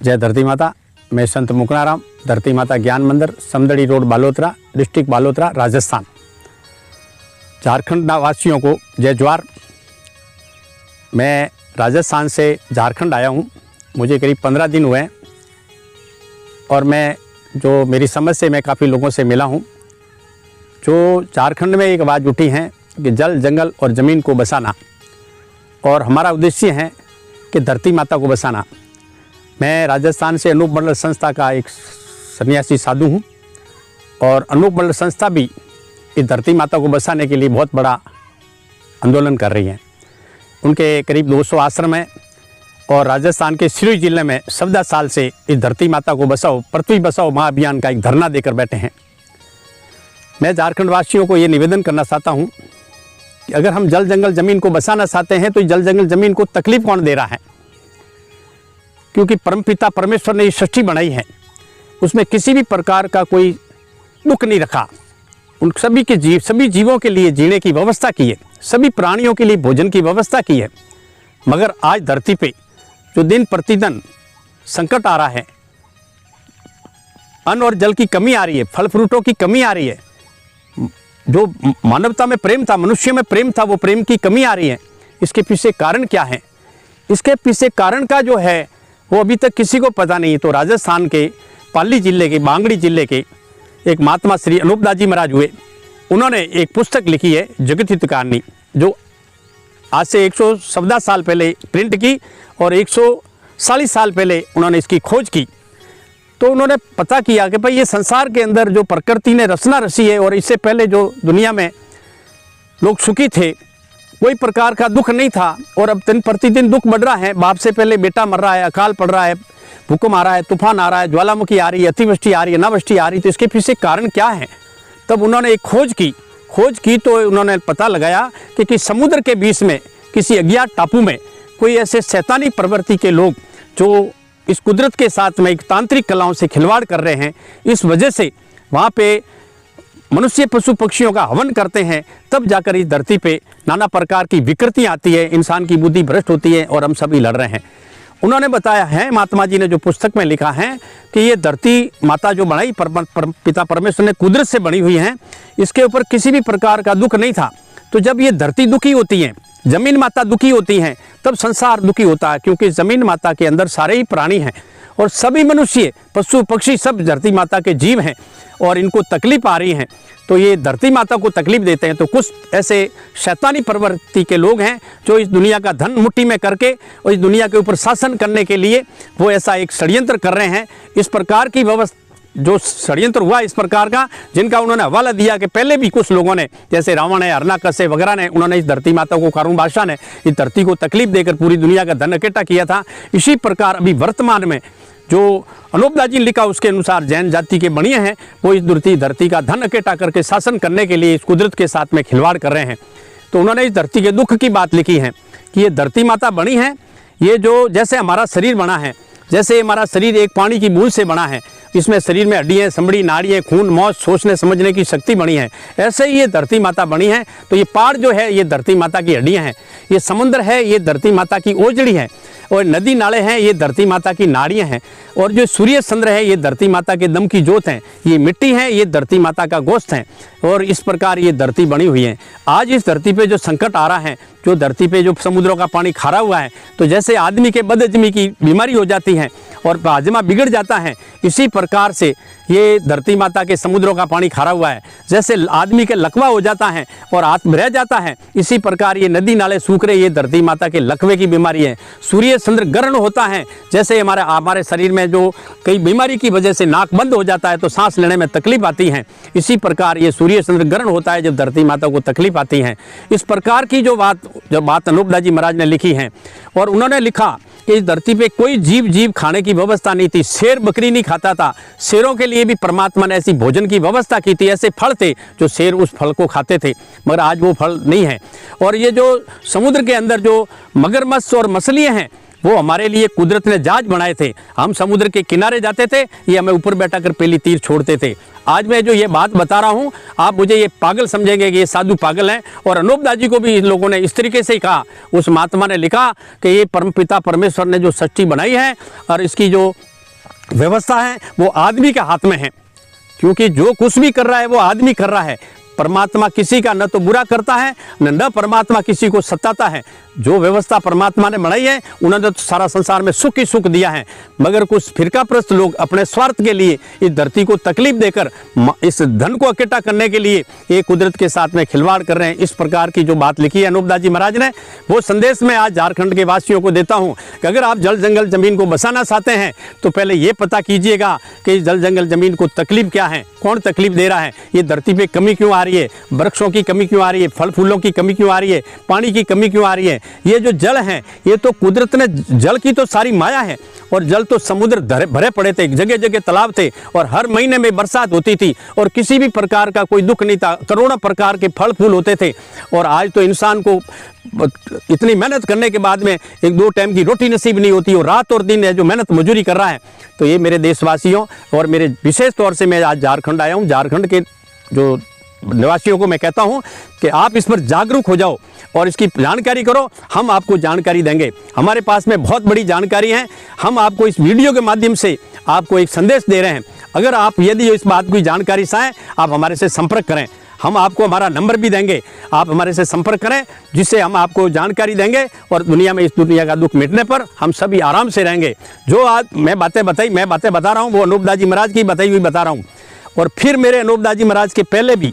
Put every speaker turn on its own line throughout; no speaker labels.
जय धरती माता। मैं संत मुकनाराम, धरती माता ज्ञान मंदिर, समदड़ी रोड, बालोतरा, डिस्ट्रिक्ट बालोतरा, राजस्थान। झारखंड वासियों को जय जोहार। मैं राजस्थान से झारखंड आया हूँ। मुझे करीब 15 दिन हुए हैं और मैं जो मेरी समझ से मैं काफ़ी लोगों से मिला हूँ। जो झारखंड में एक आवाज़ उठी है कि जल, जंगल और ज़मीन को बसाना, और हमारा उद्देश्य है कि धरती माता को बसाना। मैं राजस्थान से अनूप मंडल संस्था का एक सन्यासी साधु हूँ और अनूप मंडल संस्था भी इस धरती माता को बसाने के लिए बहुत बड़ा आंदोलन कर रही है। उनके करीब 200 आश्रम हैं और राजस्थान के सिरोही जिले में 14 साल से इस धरती माता को बसाओ, पृथ्वी बसाओ महाअभियान का एक धरना देकर बैठे हैं। मैं झारखंड वासियों को ये निवेदन करना चाहता हूँ कि अगर हम जल, जंगल, ज़मीन को बसाना चाहते हैं तो जल, जंगल, ज़मीन को तकलीफ कौन दे रहा है? क्योंकि परमपिता परमेश्वर ने ये सृष्टि बनाई है, उसमें किसी भी प्रकार का कोई दुख नहीं रखा। उन सभी जीवों के लिए जीने की व्यवस्था की है, सभी प्राणियों के लिए भोजन की व्यवस्था की है। मगर आज धरती पे जो दिन प्रतिदिन संकट आ रहा है, अन्न और जल की कमी आ रही है, फल फ्रूटों की कमी आ रही है, जो मानवता में प्रेम था, मनुष्य में प्रेम था, वो प्रेम की कमी आ रही है। इसके पीछे कारण क्या है? इसके पीछे कारण का जो है वो अभी तक किसी को पता नहीं है। तो राजस्थान के पाली जिले के, बांगड़ी जिले के एक महात्मा श्री अनूपदास जी महाराज हुए, उन्होंने एक पुस्तक लिखी है जगत हित कहानी, जो आज से 114 साल पहले प्रिंट की और 140 साल पहले उन्होंने इसकी खोज की। तो उन्होंने पता किया कि भाई ये संसार के अंदर जो प्रकृति ने रचना रची है और इससे पहले जो दुनिया में लोग सुखी थे, कोई प्रकार का दुख नहीं था, और अब दिन प्रतिदिन दुख बढ़ रहा है। बाप से पहले बेटा मर रहा है, अकाल पड़ रहा है, भूकंप आ रहा है, तूफान आ रहा है, ज्वालामुखी आ रही है, अतिवृष्टि आ रही है, अनावृष्टि आ रही है। तो इसके पीछे कारण क्या है? तब उन्होंने एक खोज की तो उन्होंने पता लगाया कि समुद्र के बीच में किसी अज्ञात टापू में कोई ऐसे शैतानी प्रवृत्ति के लोग जो इस कुदरत के साथ में एक तांत्रिक कलाओं से खिलवाड़ कर रहे हैं, इस वजह से वहाँ पे मनुष्य पशु पक्षियों का हवन करते हैं। तब जाकर इस धरती पे नाना प्रकार की विकृतियाँ आती है, इंसान की बुद्धि भ्रष्ट होती है और हम सभी लड़ रहे हैं। उन्होंने बताया है, महात्मा जी ने जो पुस्तक में लिखा है कि ये धरती माता जो बनाई पिता परमेश्वर ने कुदरत से बनी हुई है, इसके ऊपर किसी भी प्रकार का दुख नहीं था। तो जब ये धरती दुखी होती है, जमीन माता दुखी होती हैं, तब संसार दुखी होता है। क्योंकि जमीन माता के अंदर सारे ही प्राणी हैं और सभी मनुष्य पशु पक्षी सब धरती माता के जीव हैं और इनको तकलीफ आ रही है। तो ये धरती माता को तकलीफ देते हैं। तो कुछ ऐसे शैतानी प्रवृत्ति के लोग हैं जो इस दुनिया का धन मुट्ठी में करके और इस दुनिया के ऊपर शासन करने के लिए वो ऐसा एक षड्यंत्र कर रहे हैं। इस प्रकार की व्यवस्था जो षड्यंत्र हुआ इस प्रकार का, जिनका उन्होंने हवाला दिया कि पहले भी कुछ लोगों ने, जैसे रावण है, हिरण्यकश्यप वगैरह ने, उन्होंने इस धरती माता को, कारून बादशाह ने इस धरती को तकलीफ देकर पूरी दुनिया का धन इकट्ठा किया था। इसी प्रकार अभी वर्तमान में जो अनूपदास जी ने लिखा उसके अनुसार जैन जाति के बणिये हैं, वो इस धरती का धन इकट्ठा करके शासन करने के लिए इस कुदरत के साथ में खिलवाड़ कर रहे हैं। तो उन्होंने इस धरती के दुख की बात लिखी है कि ये धरती माता बनी है, ये जो जैसे हमारा शरीर बना है, जैसे हमारा शरीर एक पानी की बूंद से बना है, इसमें शरीर में हड्डियाँ, चमड़ी, नाड़ियाँ, खून, मौत, सोचने समझने की शक्ति बनी है, ऐसे ही ये धरती माता बनी है। तो ये पहाड़ जो है ये धरती माता की हड्डियाँ हैं, ये समुद्र है ये धरती माता की ओजड़ी है, और नदी नाले हैं ये धरती माता की नाड़ियाँ हैं, और जो सूर्य चंद्र है ये धरती माता के दम की जोत हैं, ये मिट्टी है ये धरती माता का गोश्त है। और इस प्रकार ये धरती बनी हुई है। आज इस धरती पे जो संकट आ रहा है, जो धरती पे जो समुद्रों का पानी खारा हुआ है, तो जैसे आदमी के बदहजमी की बीमारी हो जाती है और हाजमा बिगड़ जाता है, इसी प्रकार से ये धरती माता के समुद्रों का पानी खारा हुआ है। जैसे आदमी के लकवा हो जाता है और आत्म रह जाता है, इसी प्रकार ये नदी नाले सूख रहे, ये धरती माता के लकवे की बीमारी है। सूर्य चंद्र ग्रहण होता है, जैसे हमारे शरीर में जो कई बीमारी की वजह से नाक बंद हो जाता है तो सांस लेने में तकलीफ आती है, इसी प्रकार ये सूर्य चंद्र ग्रहण होता है जब धरती माता को तकलीफ आती है। इस प्रकार की जो बात अनूपदास जी महाराज ने लिखी है, और उन्होंने लिखा कि इस धरती पे कोई जीव खाने की व्यवस्था नहीं थी, शेर बकरी नहीं खाता था, शेरों के लिए भी परमात्मा ने ऐसी भोजन की व्यवस्था की थी, ऐसे फल थे जो शेर उस फल को खाते थे, मगर आज वो फल नहीं है। और ये जो समुद्र के अंदर जो मगरमच्छ और मछलियाँ हैं, वो हमारे लिए कुदरत ने जहाज बनाए थे। हम समुद्र के किनारे जाते थे, ये हमें ऊपर बैठा कर पहली तीर छोड़ते थे। आज मैं जो ये बात बता रहा हूँ, आप मुझे ये पागल समझेंगे कि ये साधु पागल हैं। और अनूपदास जी को भी इन लोगों ने इस तरीके से ही कहा। उस महात्मा ने लिखा कि ये परमपिता परमेश्वर ने जो सृष्टि बनाई है और इसकी जो व्यवस्था है वो आदमी के हाथ में है, क्योंकि जो कुछ भी कर रहा है वो आदमी कर रहा है। परमात्मा किसी का न तो बुरा करता है न परमात्मा किसी को सताता है। जो व्यवस्था परमात्मा ने बनाई है उन्होंने तो सारा संसार में सुख ही सुख दिया है, मगर कुछ फिरकाप्रस्त लोग अपने स्वार्थ के लिए इस धरती को तकलीफ देकर इस धन को इकट्ठा करने के लिए ये कुदरत के साथ में खिलवाड़ कर रहे हैं। इस प्रकार की जो बात लिखी है अनूपदास जी महाराज ने, वो संदेश मैं आज झारखंड के वासियों को देता हूँ कि अगर आप जल जंगल जमीन को बसाना चाहते हैं तो पहले ये पता कीजिएगा कि इस जल जंगल जमीन को तकलीफ क्या है, कौन तकलीफ दे रहा है, ये धरती पे कमी क्यों आ रही है, वृक्षों की कमी क्यों आ रही है, फल फूलों की कमी क्यों आ रही है, पानी की कमी क्यों आ रही है। ये जो जल है ये तो कुदरत ने, जल की तो सारी माया है, और जल तो समुद्र भरे पड़े थे, जगह जगह तालाब थे, और हर महीने में बरसात होती थी, और किसी भी प्रकार का कोई दुख नहीं था, करोड़ों प्रकार के फल फूल होते थे। और आज तो इंसान को इतनी मेहनत करने के बाद में एक दो टाइम की रोटी नसीब नहीं होती, और रात और दिन है जो मेहनत मजूरी कर रहा है। तो ये मेरे देशवासियों और मेरे विशेष तौर से मैं आज झारखंड आया हूँ, झारखंड के जो निवासियों को मैं कहता हूं कि आप इस पर जागरूक हो जाओ और इसकी जानकारी करो। हम आपको जानकारी देंगे, हमारे पास में बहुत बड़ी जानकारी है। हम आपको इस वीडियो के माध्यम से आपको एक संदेश दे रहे हैं। अगर आप यदि इस बात की जानकारी चाहें, आप हमारे से संपर्क करें, हम आपको हमारा नंबर भी देंगे, आप हमारे से संपर्क करें, जिससे हम आपको जानकारी देंगे, और दुनिया में इस दुनिया का दुख मिटने पर हम सभी आराम से रहेंगे। जो आज मैं बातें बता रहा हूँ वो अनूपदास जी महाराज की बताई हुई बता रहा हूँ। और फिर मेरे अनूपदास जी महाराज के पहले भी,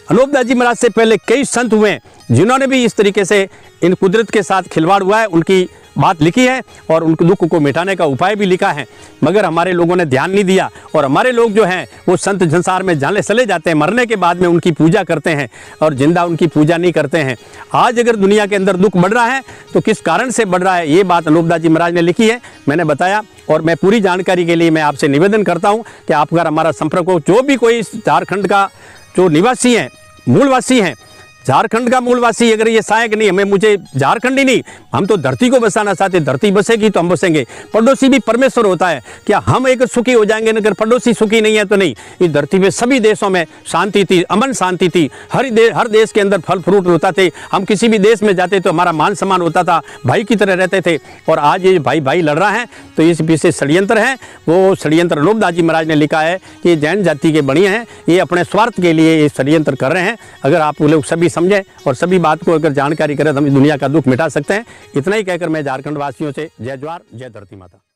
अनूपदास जी महाराज से पहले कई संत हुए जिन्होंने भी इस तरीके से इन कुदरत के साथ खिलवाड़ हुआ है, उनकी बात लिखी है और उनके दुख को मिटाने का उपाय भी लिखा है, मगर हमारे लोगों ने ध्यान नहीं दिया। और हमारे लोग जो हैं वो संत संसार में जाने चले जाते हैं, मरने के बाद में उनकी पूजा करते हैं और जिंदा उनकी पूजा नहीं करते हैं। आज अगर दुनिया के अंदर दुख बढ़ रहा है तो किस कारण से बढ़ रहा है, ये बात अनूपदास जी महाराज ने लिखी है, मैंने बताया। और मैं पूरी जानकारी के लिए मैं आपसे निवेदन करता हूँ कि आप अगर हमारा संपर्क हो, जो भी कोई झारखंड का जो निवासी हैं, मूलवासी हैं, झारखंड का मूलवासी अगर ये सहायक नहीं, हमें मुझे झारखंड ही नहीं, हम तो धरती को बसाना चाहते, धरती बसेगी तो हम बसेंगे। पड़ोसी भी परमेश्वर होता है, क्या हम एक सुखी हो जाएंगे अगर पड़ोसी सुखी नहीं है तो नहीं। इस धरती पे सभी देशों में शांति थी, अमन शांति थी, हर देश के अंदर फल फ्रूट होता थे, हम किसी भी देश में जाते तो हमारा मान सम्मान होता था, भाई की तरह रहते थे। और आज ये भाई लड़ रहा है तो इस पीछे षड्यंत्र है। वो षड्यंत्र अनूपदास जी महाराज ने लिखा है कि ये जैन जाति के बढ़िया हैं, ये अपने स्वार्थ के लिए ये षड्यंत्र कर रहे हैं। अगर आप लोग सभी समझें और सभी बात को अगर जानकारी करें तो हम इस दुनिया का दुख मिटा सकते हैं। इतना ही कहकर मैं झारखंड वासियों से जय जवाहर, जय धरती माता।